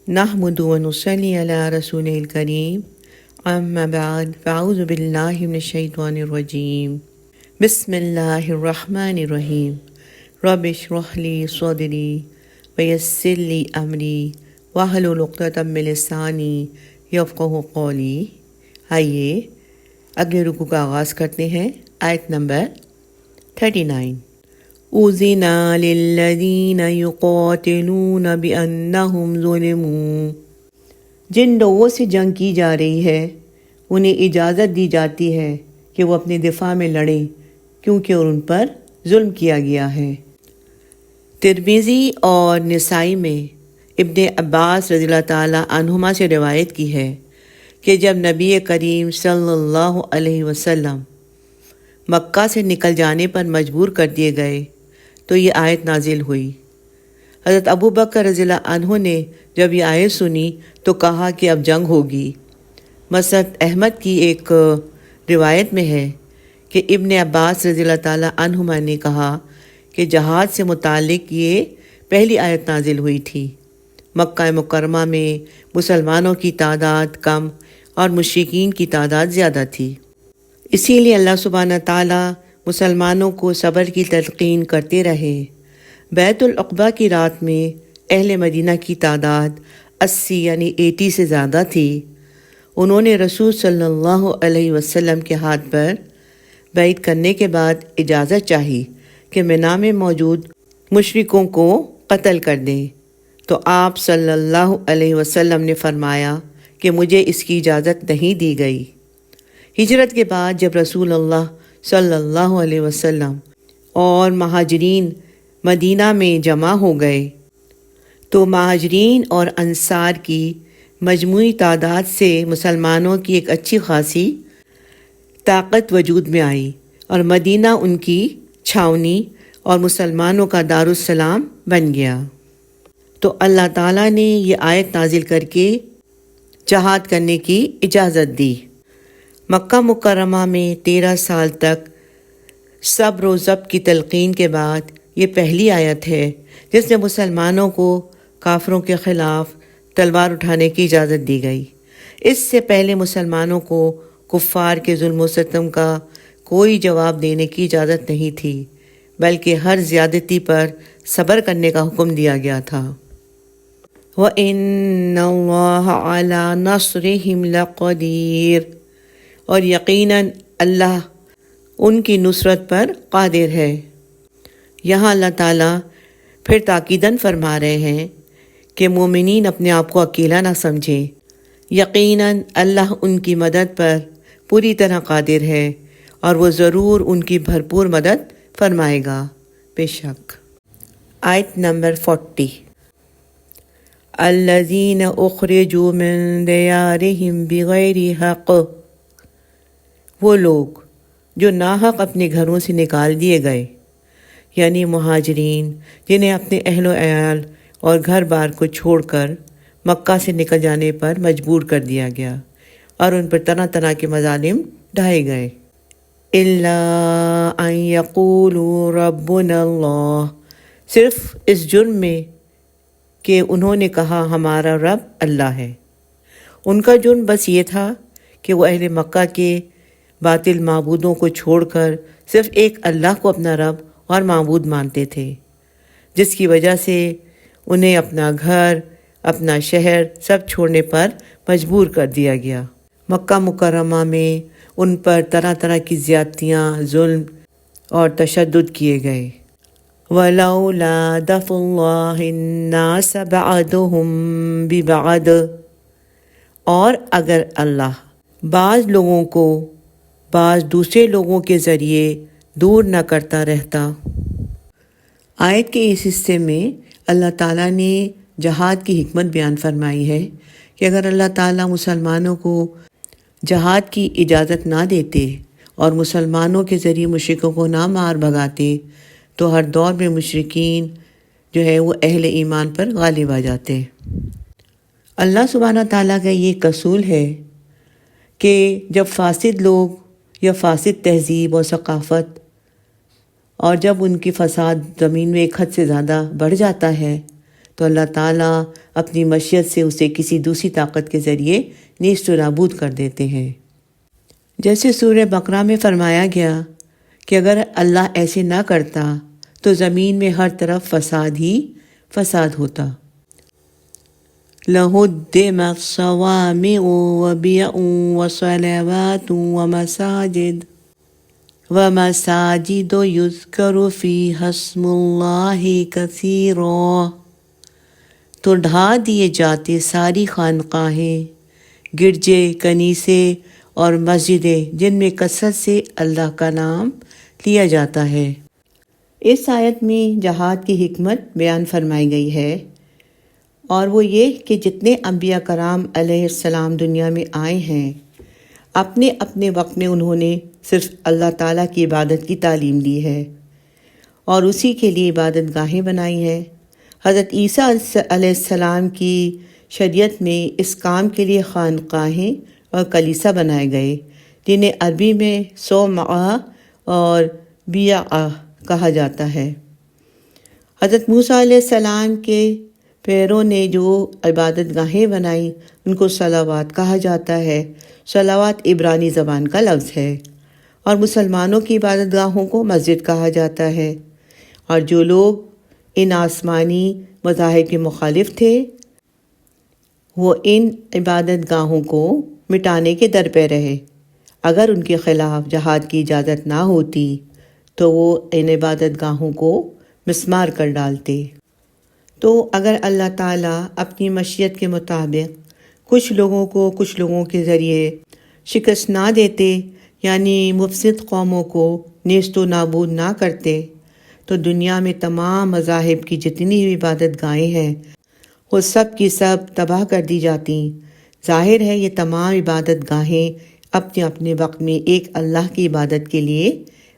نحمد و نصلی علی رسول الکریم اما بعد فاعوذ باللہ من الشیطان الرجیم بسم اللہ الرحمن الرحیم رب اشرح لی صدری ویسر لی امری واحلل عقدۃ من لسانی یفقہوا قولی۔ آئیے اگلے رکوع کا آغاز کرتے ہیں۔ آیت نمبر 39۔ اذن للذین یقاتلون بانہم ظلموا، جن لوگوں سے جنگ کی جا رہی ہے انہیں اجازت دی جاتی ہے کہ وہ اپنے دفاع میں لڑیں کیونکہ ان پر ظلم کیا گیا ہے۔ ترمذی اور نسائی میں ابن عباس رضی اللہ تعالیٰ عنہما سے روایت کی ہے کہ جب نبی کریم صلی اللہ علیہ وسلم مکہ سے نکل جانے پر مجبور کر دیے گئے تو یہ آیت نازل ہوئی۔ حضرت ابو بکر رضی اللہ عنہ نے جب یہ آیت سنی تو کہا کہ اب جنگ ہوگی۔ مسند احمد کی ایک روایت میں ہے کہ ابن عباس رضی اللہ تعالیٰ عنہما نے کہا کہ جہاد سے متعلق یہ پہلی آیت نازل ہوئی تھی۔ مکہ مکرمہ میں مسلمانوں کی تعداد کم اور مشرکین کی تعداد زیادہ تھی، اسی لیے اللہ سبحانہ تعالیٰ مسلمانوں کو صبر کی تلقین کرتے رہے۔ بیت العقبہ کی رات میں اہل مدینہ کی تعداد 80 یعنی 80 سے زیادہ تھی۔ انہوں نے رسول صلی اللہ علیہ وسلم کے ہاتھ پر بیعت کرنے کے بعد اجازت چاہی کہ مینا میں موجود مشرکوں کو قتل کر دیں، تو آپ صلی اللہ علیہ وسلم نے فرمایا کہ مجھے اس کی اجازت نہیں دی گئی۔ ہجرت کے بعد جب رسول اللہ صلی اللہ علیہ وسلم اور مہاجرین مدینہ میں جمع ہو گئے تو مہاجرین اور انصار کی مجموعی تعداد سے مسلمانوں کی ایک اچھی خاصی طاقت وجود میں آئی اور مدینہ ان کی چھاؤنی اور مسلمانوں کا دارالسلام بن گیا۔ تو اللہ تعالیٰ نے یہ آیت نازل کر کے جہاد کرنے کی اجازت دی۔ مکہ مکرمہ میں 13 سال تک صبر و ضبط کی تلقین کے بعد یہ پہلی آیت ہے جس نے مسلمانوں کو کافروں کے خلاف تلوار اٹھانے کی اجازت دی گئی۔ اس سے پہلے مسلمانوں کو کفار کے ظلم و ستم کا کوئی جواب دینے کی اجازت نہیں تھی، بلکہ ہر زیادتی پر صبر کرنے کا حکم دیا گیا تھا۔ وَإِنَّ اللَّهَ عَلَىٰ نَصْرِهِمْ لَقَدِيرٌ، اور یقیناً اللہ ان کی نصرت پر قادر ہے۔ یہاں اللہ تعالیٰ پھر تاکیداً فرما رہے ہیں کہ مومنین اپنے آپ کو اکیلا نہ سمجھیں، یقیناً اللہ ان کی مدد پر پوری طرح قادر ہے اور وہ ضرور ان کی بھرپور مدد فرمائے گا، بے شک۔ آیت نمبر 40۔ الذین اخرجوا من دیارہم بغیر حق، وہ لوگ جو ناحق اپنے گھروں سے نکال دیے گئے، یعنی مہاجرین جنہیں اپنے اہل و عیال اور گھر بار کو چھوڑ کر مکہ سے نکل جانے پر مجبور کر دیا گیا اور ان پر طرح طرح کے مظالم ڈھائے گئے۔ الا ان یقولوا ربنا اللہ، صرف اس جرم میں کہ انہوں نے کہا ہمارا رب اللہ ہے۔ ان کا جرم بس یہ تھا کہ وہ اہل مکہ کے باطل معبودوں کو چھوڑ کر صرف ایک اللہ کو اپنا رب اور معبود مانتے تھے، جس کی وجہ سے انہیں اپنا گھر، اپنا شہر سب چھوڑنے پر مجبور کر دیا گیا۔ مکہ مکرمہ میں ان پر طرح طرح کی زیادتیاں، ظلم اور تشدد کیے گئے۔ وَلَوْلَا دَفْعُ اللَّهِ النَّاسَ بَعْضَهُم بِبَعْضٍ، اور اگر اللہ بعض لوگوں کو بعض دوسرے لوگوں کے ذریعے دور نہ کرتا رہتا۔ آیت کے اس حصے میں اللہ تعالیٰ نے جہاد کی حکمت بیان فرمائی ہے کہ اگر اللہ تعالیٰ مسلمانوں کو جہاد کی اجازت نہ دیتے اور مسلمانوں کے ذریعے مشرکوں کو نہ مار بھگاتے تو ہر دور میں مشرکین جو ہے وہ اہل ایمان پر غالب آ جاتے۔ اللہ سبحانہ تعالیٰ کا یہ اصول ہے کہ جب فاسد لوگ یا فاسد تہذیب اور ثقافت اور جب ان کی فساد زمین میں ایک حد سے زیادہ بڑھ جاتا ہے تو اللہ تعالیٰ اپنی مشیت سے اسے کسی دوسری طاقت کے ذریعے نیست و نابود کر دیتے ہیں۔ جیسے سورہ بقرہ میں فرمایا گیا کہ اگر اللہ ایسے نہ کرتا تو زمین میں ہر طرف فساد ہی فساد ہوتا۔ لَهُدِّمَتْ صَوَامِعُ وَبِيَعٌ وَصَلَوَاتٌ وَمَسَاجِدُ يُذْكَرُ فِيهَا اسْمُ اللَّهِ كَثِيرًا، تو ڈھا دیے جاتے ساری خانقاہیں، گرجے، کنیسے اور مسجدیں جن میں کثرت سے اللہ کا نام لیا جاتا ہے۔ اس آیت میں جہاد کی حکمت بیان فرمائی گئی ہے، اور وہ یہ کہ جتنے انبیاء کرام علیہ السلام دنیا میں آئے ہیں، اپنے اپنے وقت میں انہوں نے صرف اللہ تعالیٰ کی عبادت کی تعلیم دی ہے اور اسی کے لیے عبادت گاہیں بنائی ہیں۔ حضرت عیسیٰ علیہ السلام کی شریعت میں اس کام کے لیے خانقاہیں اور کلیسا بنائے گئے، جنہیں عربی میں صومعہ اور بیعہ کہا جاتا ہے۔ حضرت موسیٰ علیہ السلام کے پیروں نے جو عبادت گاہیں بنائیں ان کو صلوات کہا جاتا ہے۔ صلوات عبرانی زبان کا لفظ ہے، اور مسلمانوں کی عبادت گاہوں کو مسجد کہا جاتا ہے، اور جو لوگ ان آسمانی مذاہب کے مخالف تھے وہ ان عبادت گاہوں کو مٹانے کے در پہ رہے۔ اگر ان کے خلاف جہاد کی اجازت نہ ہوتی تو وہ ان عبادت گاہوں کو مسمار کر ڈالتے۔ تو اگر اللہ تعالیٰ اپنی مشیت کے مطابق کچھ لوگوں کو کچھ لوگوں کے ذریعے شکست نہ دیتے، یعنی مفسد قوموں کو نیست و نابود نہ کرتے، تو دنیا میں تمام مذاہب کی جتنی بھی عبادت گاہیں ہیں وہ سب کی سب تباہ کر دی جاتی۔ ظاہر ہے یہ تمام عبادت گاہیں اپنے اپنے وقت میں ایک اللہ کی عبادت کے لیے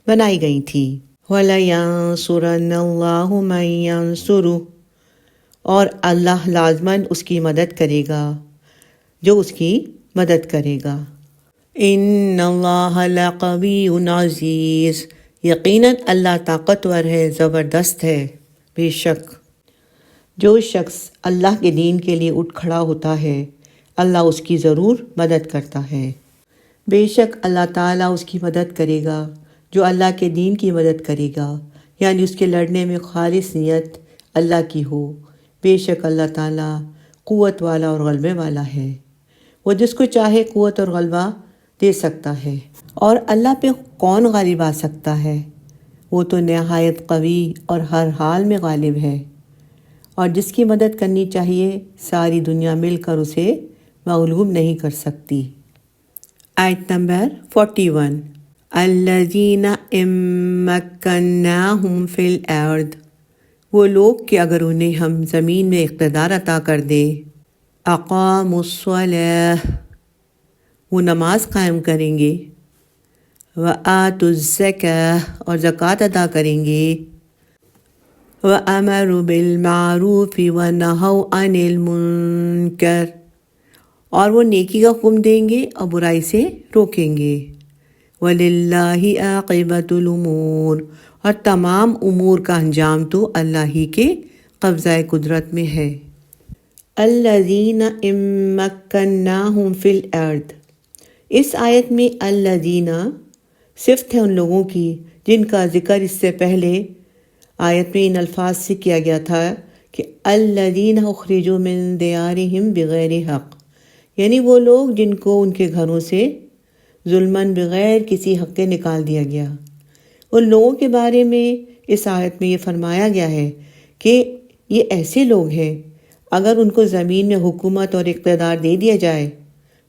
بنائی گئی تھیں۔ وَلَيَنصُرَنَّ اللَّهُ مَن يَنصُرُهُ، اور اللہ لازماً اس کی مدد کرے گا جو اس کی مدد کرے گا۔ إِنَّ اللَّهَ لَقَوِيٌّ عَزِيزٌ، یقیناً اللہ طاقتور ہے، زبردست ہے۔ بے شک جو شخص اللہ کے دین کے لیے اٹھ کھڑا ہوتا ہے اللہ اس کی ضرور مدد کرتا ہے۔ بے شک اللہ تعالیٰ اس کی مدد کرے گا جو اللہ کے دین کی مدد کرے گا، یعنی اس کے لڑنے میں خالص نیت اللہ کی ہو۔ بے شک اللہ تعالیٰ قوت والا اور غلبے والا ہے، وہ جس کو چاہے قوت اور غلبہ دے سکتا ہے۔ اور اللہ پہ کون غالب آ سکتا ہے؟ وہ تو نہایت قوی اور ہر حال میں غالب ہے، اور جس کی مدد کرنی چاہیے ساری دنیا مل کر اسے مغلوب نہیں کر سکتی۔ آیت نمبر 41، الذین ان مکناہم فی الارض، وہ لوگ کہ اگر انہیں ہم زمین میں اقتدار عطا کر دیں، اقاموا الصلاۃ، وہ نماز قائم کریں گے، وآتوا الزکاۃ، اور زکوٰۃ ادا کریں گے، وَأَمَرُوا بِالْمَعْرُوفِ وَنَهَوْا عَنِ الْمُنكَرِ، اور وہ نیکی کا حکم دیں گے اور برائی سے روکیں گے۔ وَلِلَّهِ عَاقِبَةُ الْأُمُورِ، اور تمام امور کا انجام تو اللہ ہی کے قبضہ قدرت میں ہے۔ الَّذِينَ إِن مَّكَّنَّاهُمْ فِي الْأَرْضِ، اس آیت میں الَّذِينَ صفت ہے ان لوگوں کی جن کا ذکر اس سے پہلے آیت میں ان الفاظ سے کیا گیا تھا کہ الَّذِينَ أُخْرِجُوا مِن دِيَارِهِمْ بِغَيْرِ حق، یعنی وہ لوگ جن کو ان کے گھروں سے ظلماً بغیر کسی حق کے نکال دیا گیا۔ ان لوگوں کے بارے میں اس آیت میں یہ فرمایا گیا ہے کہ یہ ایسے لوگ ہیں اگر ان کو زمین میں حکومت اور اقتدار دے دیا جائے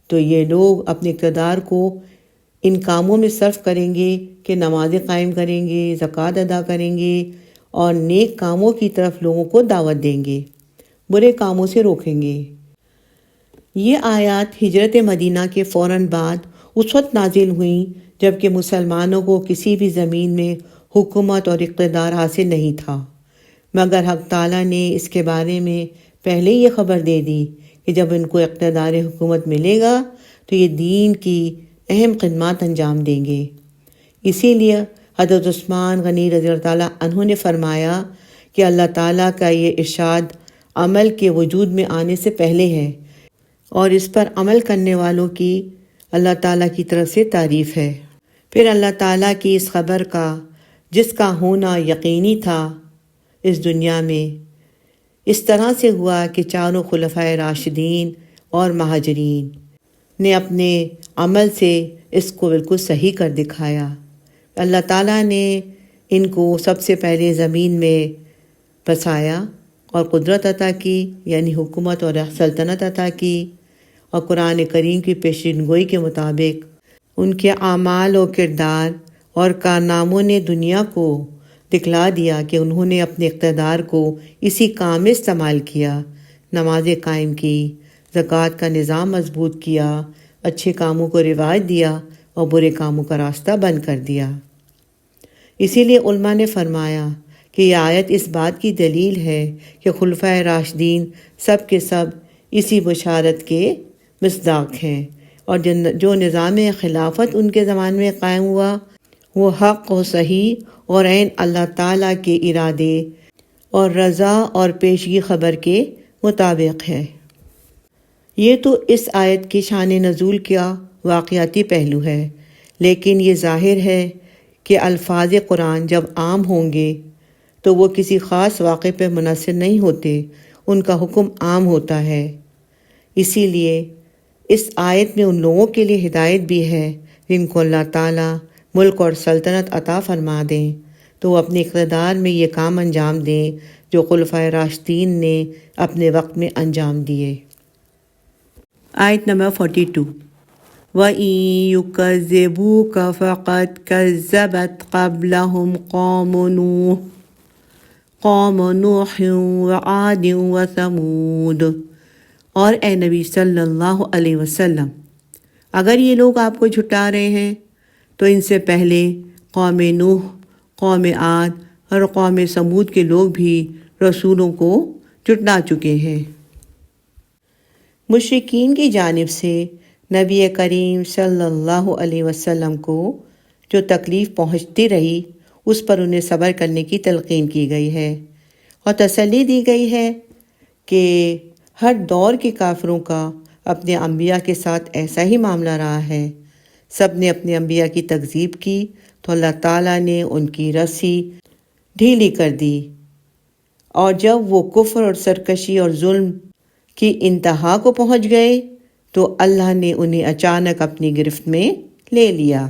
تو یہ لوگ اپنے اقتدار کو ان کاموں میں صرف کریں گے کہ نمازیں قائم کریں گے، زکوٰۃ ادا کریں گے اور نیک کاموں کی طرف لوگوں کو دعوت دیں گے، برے کاموں سے روکیں گے۔ یہ آیات ہجرت مدینہ کے فوراً بعد اس وقت نازل ہوئیں جب کہ مسلمانوں کو کسی بھی زمین میں حکومت اور اقتدار حاصل نہیں تھا، مگر حق تعالیٰ نے اس کے بارے میں پہلے یہ خبر دے دی کہ جب ان کو اقتدار حکومت ملے گا تو یہ دین کی اہم خدمات انجام دیں گے۔ اسی لیے حضرت عثمان غنی رضی اللہ تعالیٰ عنہ نے فرمایا کہ اللہ تعالیٰ کا یہ ارشاد عمل کے وجود میں آنے سے پہلے ہے، اور اس پر عمل کرنے والوں کی اللہ تعالیٰ کی طرف سے تعریف ہے۔ پھر اللہ تعالیٰ کی اس خبر کا، جس کا ہونا یقینی تھا اس دنیا میں، اس طرح سے ہوا کہ چاروں خلفائے راشدین اور مہاجرین نے اپنے عمل سے اس کو بالکل صحیح کر دکھایا۔ اللہ تعالیٰ نے ان کو سب سے پہلے زمین میں بسایا اور قدرت عطا کی، یعنی حکومت اور سلطنت عطا کی، اور قرآن کریم کی پیشین گوئی کے مطابق ان کے اعمال و کردار اور کارناموں نے دنیا کو دکھلا دیا کہ انہوں نے اپنے اقتدار کو اسی کام میں استعمال کیا۔ نمازیں قائم کی، زکوٰۃ کا نظام مضبوط کیا، اچھے کاموں کو رواج دیا اور برے کاموں کا راستہ بند کر دیا۔ اسی لیے علماء نے فرمایا کہ یہ آیت اس بات کی دلیل ہے کہ خلفائے راشدین سب کے سب اسی بشارت کے مصداق ہیں، اور جو نظام خلافت ان کے زمانے میں قائم ہوا وہ حق و صحیح اور عین اللہ تعالیٰ کے ارادے اور رضا اور پیشگی خبر کے مطابق ہے۔ یہ تو اس آیت کی شان نزول کا واقعاتی پہلو ہے، لیکن یہ ظاہر ہے کہ الفاظ قرآن جب عام ہوں گے تو وہ کسی خاص واقعے پہ منحصر نہیں ہوتے، ان کا حکم عام ہوتا ہے۔ اسی لیے اس آیت میں ان لوگوں کے لیے ہدایت بھی ہے جن کو اللہ تعالیٰ ملک اور سلطنت عطا فرما دیں تو وہ اپنے اقتدار میں یہ کام انجام دیں جو خلفائے راشدین نے اپنے وقت میں انجام دیے۔ آیت نمبر 42۔ وَإِن يُكَذِّبُوكَ فَقَدْ كَذَّبَتْ قَبْلَهُمْ قَوْمُ نُوحٍ وَعَادٍ وَثَمُودَ۔ اور اے نبی صلی اللہ علیہ وسلم، اگر یہ لوگ آپ کو جھٹا رہے ہیں تو ان سے پہلے قوم نوح، قوم عاد اور قوم ثمود کے لوگ بھی رسولوں کو جھٹلا چکے ہیں۔ مشرکین کی جانب سے نبی کریم صلی اللہ علیہ وسلم کو جو تکلیف پہنچتی رہی اس پر انہیں صبر کرنے کی تلقین کی گئی ہے، اور تسلی دی گئی ہے کہ ہر دور کے کافروں کا اپنے انبیاء کے ساتھ ایسا ہی معاملہ رہا ہے۔ سب نے اپنے انبیاء کی تکذیب کی تو اللہ تعالیٰ نے ان کی رسی ڈھیلی کر دی، اور جب وہ کفر اور سرکشی اور ظلم کی انتہا کو پہنچ گئے تو اللہ نے انہیں اچانک اپنی گرفت میں لے لیا۔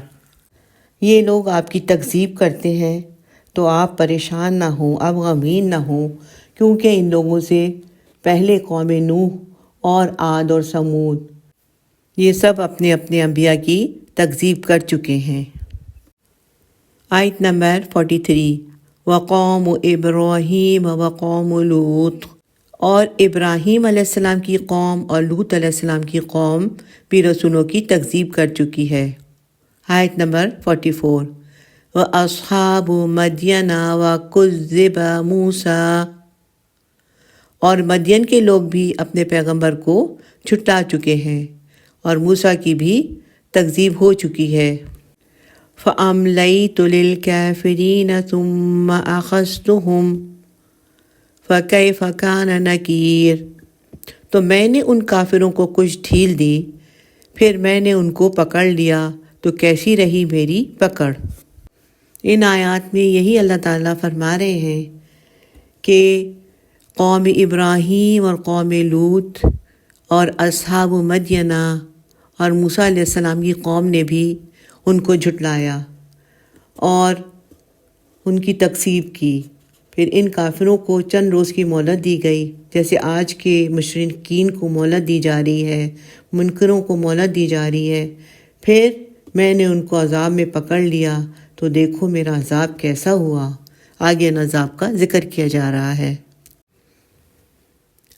یہ لوگ آپ کی تکذیب کرتے ہیں تو آپ پریشان نہ ہوں، اب غمگین نہ ہوں، کیونکہ ان لوگوں سے پہلے قوم نوح اور عاد اور ثمود یہ سب اپنے اپنے انبیاء کی تکذیب کر چکے ہیں۔ آیت نمبر 43۔ وقوم ابراہیم وقوم لوط۔ اور ابراہیم علیہ السلام کی قوم اور لوط علیہ السلام کی قوم بھی رسولوں کی تکذیب کر چکی ہے۔ آیت نمبر 44۔ وَأَصْحَابُ مَدْيَنَ وَكُذِّبَ مُوسَىٰ۔ اور مدین کے لوگ بھی اپنے پیغمبر کو جھٹلا چکے ہیں، اور موسیٰ کی بھی تکذیب ہو چکی ہے۔ فَأَمْلَيْتُ لِلْكَافِرِينَ ثُمَّ أَخَذْتُهُمْ فَكَيْفَ كَانَ نَكِيرِ۔ تو میں نے ان کافروں کو کچھ ڈھیل دی، پھر میں نے ان کو پکڑ لیا تو کیسی رہی میری پکڑ۔ ان آیات میں یہی اللہ تعالیٰ فرما رہے ہیں کہ قوم ابراہیم اور قوم لوط اور اصحاب مدینہ اور موسیٰ علیہ السلام کی قوم نے بھی ان کو جھٹلایا اور ان کی تکذیب کی۔ پھر ان کافروں کو چند روز کی مہلت دی گئی، جیسے آج کے مشرکین کو مہلت دی جا رہی ہے، منکروں کو مہلت دی جا رہی ہے۔ پھر میں نے ان کو عذاب میں پکڑ لیا تو دیکھو میرا عذاب کیسا ہوا۔ آگے ان عذاب کا ذکر کیا جا رہا ہے۔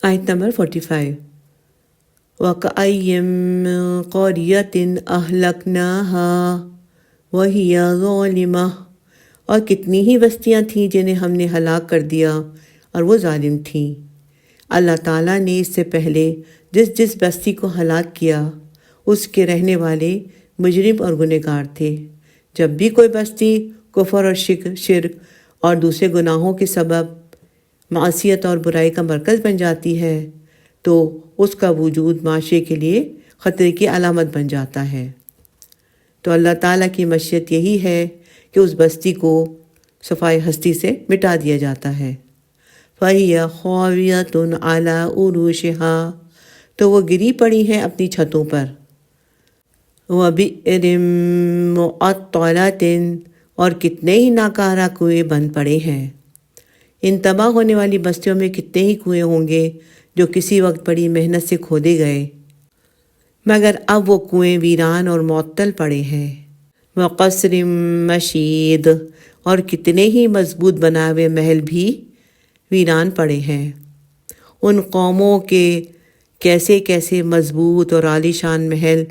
آیت نمبر 45۔ وَكَأَيٍّ مِّن قَرْيَةٍ أَهْلَكْنَاهَا وَهِيَ ظَالِمَةٌ۔ اور کتنی ہی بستیاں تھیں جنہیں ہم نے ہلاک کر دیا اور وہ ظالم تھیں۔ اللہ تعالیٰ نے اس سے پہلے جس جس بستی کو ہلاک کیا اس کے رہنے والے مجرم اور گنہگار تھے۔ جب بھی کوئی بستی کفر اور شرک اور دوسرے گناہوں کے سبب معصیت اور برائی کا مرکز بن جاتی ہے تو اس کا وجود معاشرے کے لیے خطرے کی علامت بن جاتا ہے۔ تو اللہ تعالیٰ کی مشیت یہی ہے کہ اس بستی کو صفائے ہستی سے مٹا دیا جاتا ہے۔ فَهِيَ خَاوِيَةٌ عَلَىٰ عُرُوشِهَا، تو وہ گری پڑی ہیں اپنی چھتوں پر۔ وَبِئْرٍ مُّعَطَّلَةٍ، اور کتنے ہی ناکارہ کنویں بند پڑے ہیں۔ ان تباہ ہونے والی بستیوں میں کتنے ہی کنویں ہوں گے جو کسی وقت بڑی محنت سے کھودے گئے، مگر اب وہ کنویں ویران اور معطل پڑے ہیں۔ وَقَصْرٍ مَّشِيدٍ، اور کتنے ہی مضبوط بنائے ہوئے محل بھی ویران پڑے ہیں۔ ان قوموں کے کیسے کیسے مضبوط اور عالیشان محل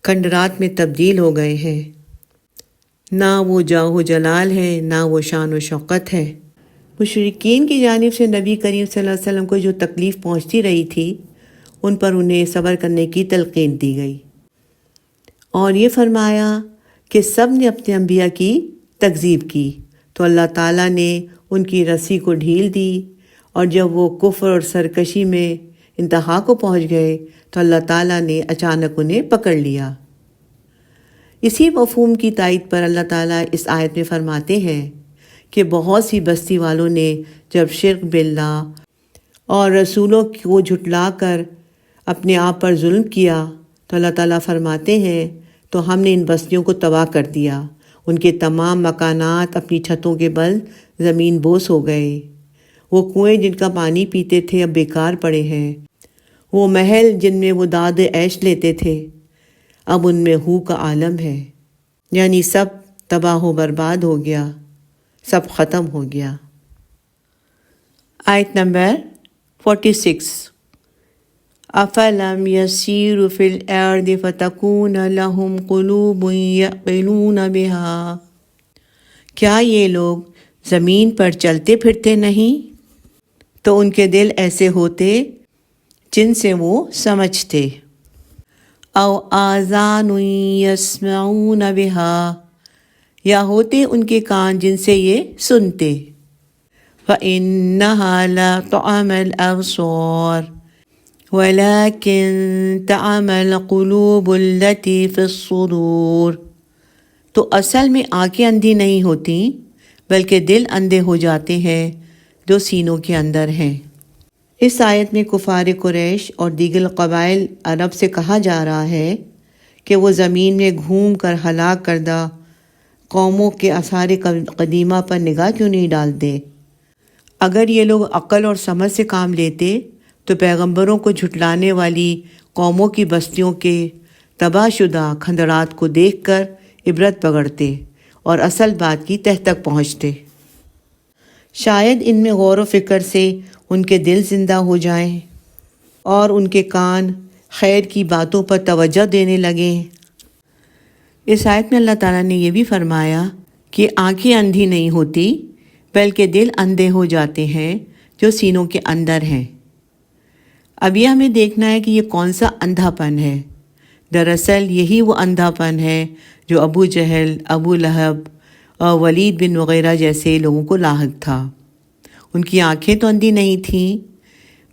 کھنڈرات میں تبدیل ہو گئے ہیں۔ نہ وہ جاہ و جلال ہے، نہ وہ شان و شوکت ہے۔ مشرکین کی جانب سے نبی کریم صلی اللہ علیہ وسلم کو جو تکلیف پہنچتی رہی تھی، ان پر انہیں صبر کرنے کی تلقین دی گئی، اور یہ فرمایا کہ سب نے اپنے انبیاء کی تکذیب کی تو اللہ تعالیٰ نے ان کی رسی کو ڈھیل دی، اور جب وہ کفر اور سرکشی میں انتہا کو پہنچ گئے تو اللہ تعالیٰ نے اچانک انہیں پکڑ لیا۔ اسی مفہوم کی تائید پر اللہ تعالیٰ اس آیت میں فرماتے ہیں کہ بہت سی بستی والوں نے جب شرک باللہ اور رسولوں کو جھٹلا کر اپنے آپ پر ظلم کیا تو اللہ تعالیٰ فرماتے ہیں تو ہم نے ان بستیوں کو تباہ کر دیا، ان کے تمام مکانات اپنی چھتوں کے بل زمین بوس ہو گئے۔ وہ کنویں جن کا پانی پیتے تھے اب بیکار پڑے ہیں، وہ محل جن میں وہ داد عیش لیتے تھے اب ان میں ہو کا عالم ہے، یعنی سب تباہ و برباد ہو گیا، سب ختم ہو گیا۔ آیت نمبر 46۔ أَفَلَمْ يَسِيرُوا فِي الْأَرْضِ فَتَكُونَ لَهُمْ قُلُوبٌ يَعْقِلُونَ بِهَا، کیا یہ لوگ زمین پر چلتے پھرتے نہیں تو ان کے دل ایسے ہوتے جن سے وہ سمجھتے۔ او آذان یسمعون بها، یا ہوتے ان کے کان جن سے یہ سنتے۔ فإنها لا تعمى الأبصار ولكن تعمى القلوب التي في الصدور، تو اصل میں آنکھیں اندھی نہیں ہوتی بلکہ دل اندھے ہو جاتے ہیں جو سینوں کے اندر ہیں۔ اس آیت میں کفار قریش اور دیگر قبائل عرب سے کہا جا رہا ہے کہ وہ زمین میں گھوم کر ہلاک کردہ قوموں کے آثار قدیمہ پر نگاہ کیوں نہیں ڈالتے؟ اگر یہ لوگ عقل اور سمجھ سے کام لیتے تو پیغمبروں کو جھٹلانے والی قوموں کی بستیوں کے تباہ شدہ کھنڈرات کو دیکھ کر عبرت پکڑتے اور اصل بات کی تہ تک پہنچتے۔ شاید ان میں غور و فکر سے ان کے دل زندہ ہو جائیں اور ان کے کان خیر کی باتوں پر توجہ دینے لگیں۔ اس آیت میں اللہ تعالیٰ نے یہ بھی فرمایا کہ آنکھیں اندھی نہیں ہوتی بلکہ دل اندھے ہو جاتے ہیں جو سینوں کے اندر ہیں۔ اب یہ ہمیں دیکھنا ہے کہ یہ کون سا اندھا پن ہے۔ دراصل یہی وہ اندھا پن ہے جو ابو جہل، ابو لہب اور ولید بن وغیرہ جیسے لوگوں کو لاحق تھا۔ ان کی آنکھیں تو اندھی نہیں تھیں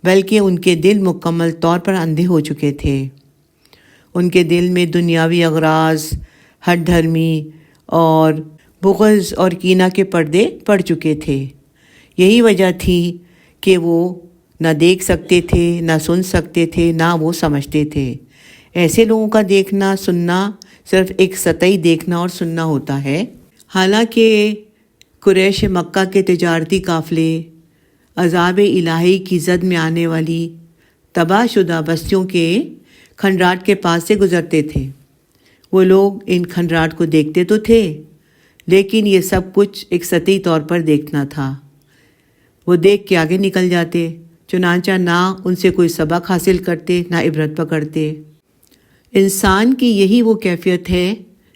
بلکہ ان کے دل مکمل طور پر اندھے ہو چکے تھے۔ ان کے دل میں دنیاوی اغراض، ہٹ دھرمی اور بغض اور کینہ کے پردے پڑ چکے تھے۔ یہی وجہ تھی کہ وہ نہ دیکھ سکتے تھے، نہ سن سکتے تھے، نہ وہ سمجھتے تھے۔ ایسے لوگوں کا دیکھنا سننا صرف ایک سطحی دیکھنا اور سننا ہوتا ہے، حالانکہ قریش مکہ کے تجارتی قافلے عذاب الہی کی زد میں آنے والی تباہ شدہ بستیوں کے کھنڈرات کے پاس سے گزرتے تھے۔ وہ لوگ ان کھنڈرات کو دیکھتے تو تھے لیکن یہ سب کچھ ایک سطحی طور پر دیکھنا تھا۔ وہ دیکھ کے آگے نکل جاتے، چنانچہ نہ ان سے کوئی سبق حاصل کرتے نہ عبرت پکڑتے۔ انسان کی یہی وہ کیفیت ہے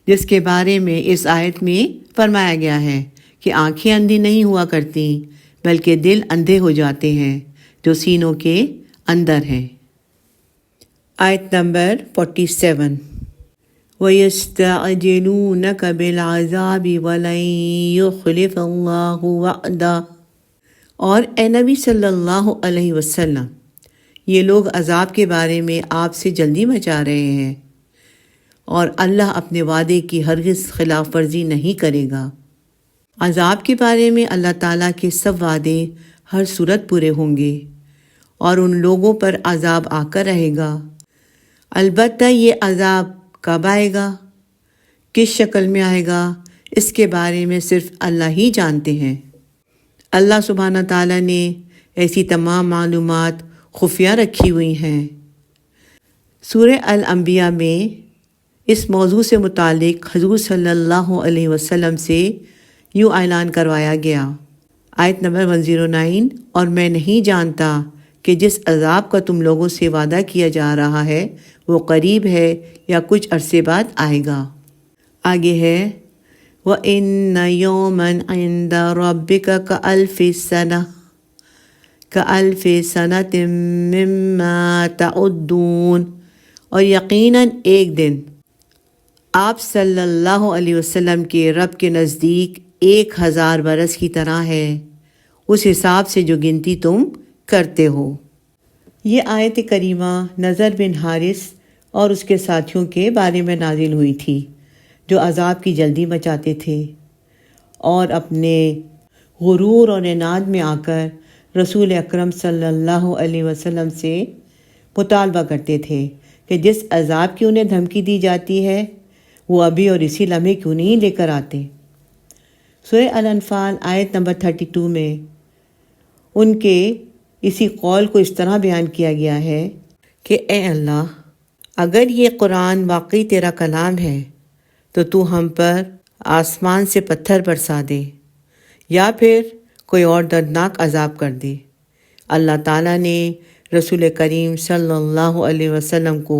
جس کے بارے میں اس آیت میں فرمایا گیا ہے کہ آنکھیں اندھی نہیں ہوا کرتی بلکہ دل اندھے ہو جاتے ہیں جو سینوں کے اندر ہیں۔ آیت نمبر 47۔ وَيَسْتَعْجِلُونَكَ بِالْعَذَابِ وَلَن يُخْلِفَ اللَّهُ وَعْدَهُ، اور اے نبی صلی اللہ علیہ وسلم، یہ لوگ عذاب کے بارے میں آپ سے جلدی مچا رہے ہیں، اور اللہ اپنے وعدے کی ہرگز خلاف ورزی نہیں کرے گا۔ عذاب کے بارے میں اللہ تعالیٰ کے سب وعدے ہر صورت پورے ہوں گے، اور ان لوگوں پر عذاب آ کر رہے گا۔ البتہ یہ عذاب کب آئے گا، کس شکل میں آئے گا، اس کے بارے میں صرف اللہ ہی جانتے ہیں۔ اللہ سبحانہ تعالیٰ نے ایسی تمام معلومات خفیہ رکھی ہوئی ہیں۔ سورہ الانبیاء میں اس موضوع سے متعلق حضور صلی اللہ علیہ وسلم سے یوں اعلان کروایا گیا، آیت نمبر 109، اور میں نہیں جانتا کہ جس عذاب کا تم لوگوں سے وعدہ کیا جا رہا ہے وہ قریب ہے یا کچھ عرصے بعد آئے گا۔ آگے ہے وَإِنَّ يَوْمًا عِندَ رَبِّكَ كَأَلْفِ سَنَةٍ كَأَلْفِ سَنَةٍ مِّمَّا تَعُدُّونَ، اور یقیناً ایک دن آپ صلی اللہ علیہ وسلم کے رب کے نزدیک 1000 برس کی طرح ہے، اس حساب سے جو گنتی تم کرتے ہو۔ یہ آیت کریمہ نضر بن حارث اور اس کے ساتھیوں کے بارے میں نازل ہوئی تھی، جو عذاب کی جلدی مچاتے تھے اور اپنے غرور اور عناد میں آ کر رسول اکرم صلی اللہ علیہ وسلم سے مطالبہ کرتے تھے کہ جس عذاب کی انہیں دھمکی دی جاتی ہے وہ ابھی اور اسی لمحے کیوں نہیں لے کر آتے۔ سورہ الانفال آیت نمبر 32 میں ان کے اسی قول کو اس طرح بیان کیا گیا ہے کہ اے اللہ، اگر یہ قرآن واقعی تیرا کلام ہے تو ہم پر آسمان سے پتھر برسا دے یا پھر کوئی اور دردناک عذاب کر دے۔ اللہ تعالیٰ نے رسول کریم صلی اللہ علیہ وسلم کو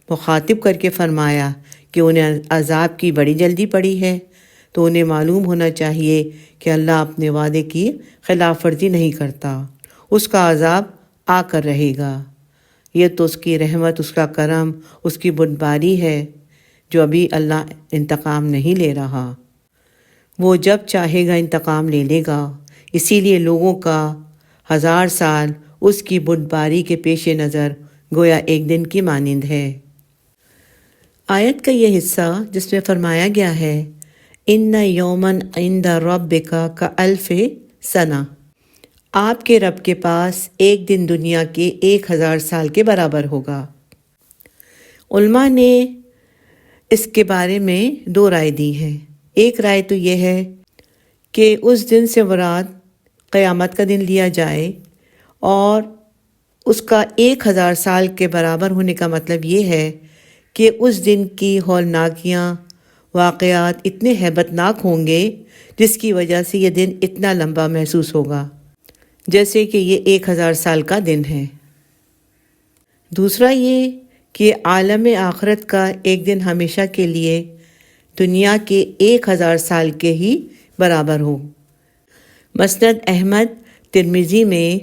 مخاطب کر کے فرمایا کہ انہیں عذاب کی بڑی جلدی پڑی ہے، تو انہیں معلوم ہونا چاہیے کہ اللہ اپنے وعدے کی خلاف ورزی نہیں کرتا، اس کا عذاب آ کر رہے گا۔ یہ تو اس کی رحمت، اس کا کرم، اس کی بردباری ہے جو ابھی اللہ انتقام نہیں لے رہا، وہ جب چاہے گا انتقام لے لے گا۔ اسی لیے لوگوں کا 1000 سال اس کی بردباری کے پیش نظر گویا ایک دن کی مانند ہے۔ آیت کا یہ حصہ جس میں فرمایا گیا ہے ان یومن عند ربک کالف سنہ، آپ کے رب کے پاس ایک دن دنیا کے 1000 سال کے برابر ہوگا۔ علماء نے اس کے بارے میں 2 رائے دی ہیں۔ ایک رائے تو یہ ہے کہ اس دن سے مراد قیامت کا دن لیا جائے، اور اس کا 1000 سال کے برابر ہونے کا مطلب یہ ہے کہ اس دن کی ہولناکیاں، واقعات اتنے ہیبت ناک ہوں گے جس کی وجہ سے یہ دن اتنا لمبا محسوس ہوگا جیسے کہ یہ 1000 سال کا دن ہے۔ دوسرا یہ کہ عالم آخرت کا ایک دن ہمیشہ کے لیے دنیا کے 1000 سال کے ہی برابر ہو۔ مسند احمد ترمذی میں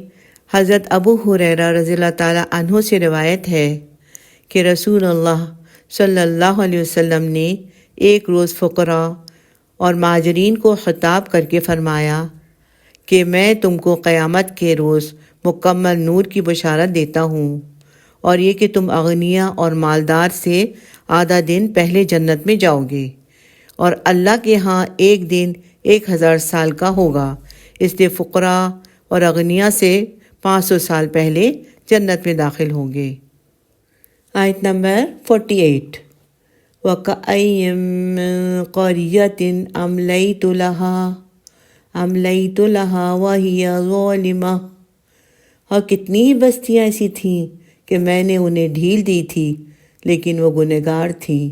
حضرت ابو ہریرہ رضی اللہ تعالیٰ عنہ سے روایت ہے کہ رسول اللہ صلی اللہ علیہ وسلم نے ایک روز فقراء اور مہاجرین کو خطاب کر کے فرمایا کہ میں تم کو قیامت کے روز مکمل نور کی بشارت دیتا ہوں، اور یہ کہ تم اغنیاء اور مالدار سے آدھا دن پہلے جنت میں جاؤ گے، اور اللہ کے ہاں ایک دن 1000 سال کا ہوگا، اس لیے فقراء اور اغنیاء سے 500 سال پہلے جنت میں داخل ہوں گے۔ آیت نمبر 48 وَكَأَيٍّ مِّن قَرْيَةٍ أَمْلَيْتُ لَهَا وَهِيَ ظَالِمَةٌ، اور کتنی ہی بستیاں ایسی تھیں کہ میں نے انہیں ڈھیل دی تھی لیکن وہ گنہگار تھیں۔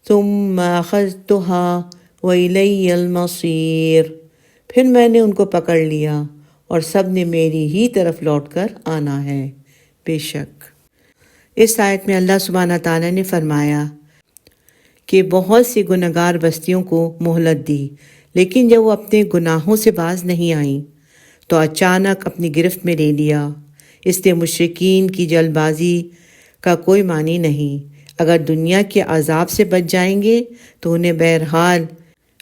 ثُمَّ أَخَذْتُهَا وَإِلَيَّ الْمَصِيرُ، پھر میں نے ان کو پکڑ لیا اور سب نے میری ہی طرف لوٹ کر آنا ہے۔ بے شک اس آیت میں اللہ سبحانہ تعالیٰ نے فرمایا کہ بہت سی گنہگار بستیوں کو مہلت دی، لیکن جب وہ اپنے گناہوں سے باز نہیں آئیں تو اچانک اپنی گرفت میں لے لیا۔ اس لیے مشرکین کی جلد بازی کا کوئی معنی نہیں۔ اگر دنیا کے عذاب سے بچ جائیں گے تو انہیں بہرحال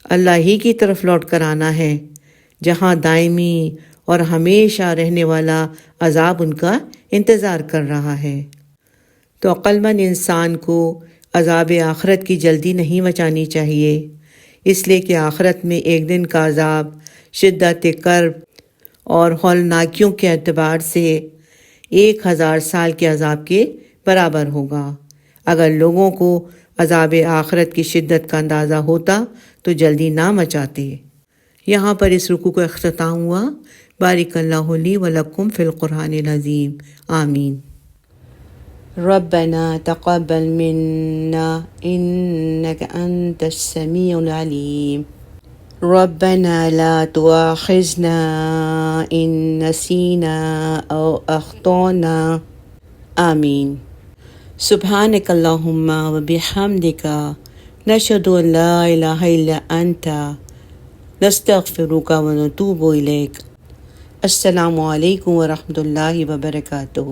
اللہ ہی کی طرف لوٹ کر آنا ہے، جہاں دائمی اور ہمیشہ رہنے والا عذاب ان کا انتظار کر رہا ہے۔ تو عقلمند انسان کو عذاب آخرت کی جلدی نہیں مچانی چاہیے، اس لیے کہ آخرت میں ایک دن کا عذاب شدت کرب اور ہولناکیوں کے اعتبار سے 1000 سال کے عذاب کے برابر ہوگا۔ اگر لوگوں کو عذاب آخرت کی شدت کا اندازہ ہوتا تو جلدی نہ مچاتے۔ یہاں پر اس رکوع کو اختتام ہوا۔ بارک اللہ لی و لکم فی القرآن العظیم، آمین۔ ربنا تقبل منا انک انت السمیع العلیم، ربنا لا تؤاخذنا ان نسینا او اخطأنا، آمین۔ سبحانک اللہم و بحمدک، نشہد ان لا الہ الا انت، نستغفرک و نتوب الیک۔ السلام علیکم ورحمۃ اللہ وبرکاتہ۔